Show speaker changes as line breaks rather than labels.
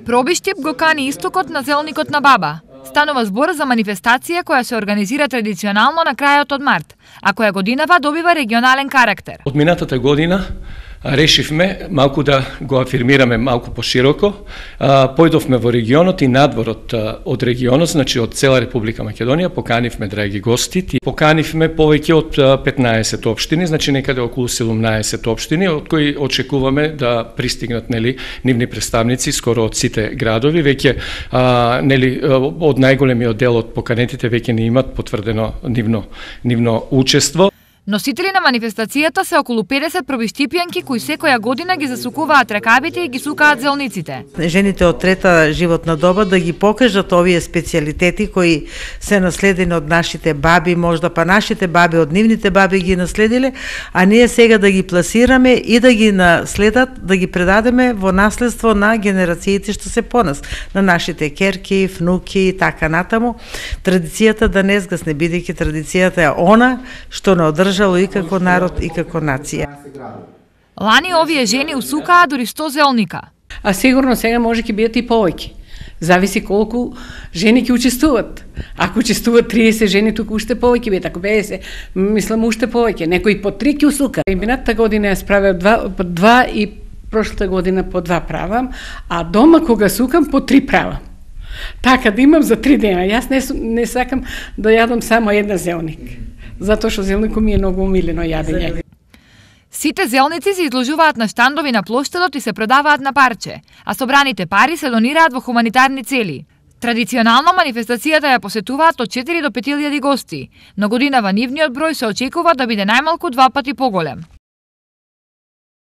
Пробиштип го кани истокот на зелникот на баба. Станува збор за манифестација која се организира традиционално на крајот од март, а која годинава добива регионален карактер.
Од минатата година решивме малку да го афирмираме малку пошироко. Појдовме во регионот и надворот од регионот, значи од цела Република Македонија, поканивме драги гости, поканивме повеќе од 15 општини, значи некаде околу 17 општини, од кои очекуваме да пристигнат нивни представници скоро од сите градови. Веќе од најголемиот дел од поканетите веќе не имат потврдено нивно учество.
Носители на манифестацијата се околу 50 пробиштипјанки кои секоја година ги засукуваат ракавите и ги сукаат зелниците.
Жените од трета животна доба да ги покажат овие специјалитети кои се наследени од нашите баби, можда па нашите баби од нивните баби ги наследиле, а ние сега да ги пласираме и да ги наследат, да ги предадеме во наследство на генерациите што се по нас, на нашите керки, внуки и така натаму. Традицијата да не згасне, бидејќи традицијата е она што не одржа и како народ и како нација.
Лани овие жени усукаа дури 100 зелника.
А сигурно сега може ќе бидат и повеќе. Зависи колку жени ќе учествуват. Ако учествуват 30 жени, туку уште повеќе бидат. Ако 50, мислам уште повеќе. Некои по 3 ќе усука. И минатата година ја справив по 2 и прошлата година по 2 правам, а дома кога сукам по 3 правам. Така да имам за 3 дена. Јас не сакам да јадам само една зелник. Затоа што зелникот ми е многу умилено јадење.
Сите зелници се изложуваат на штандови на плоштадот и се продаваат на парче, а собраните пари се донираат во хуманитарни цели. Традиционално манифестацијата ја посетуваат од 4 до 5.000 гости, но годинава нивниот број се очекува да биде најмалку 2 пати поголем.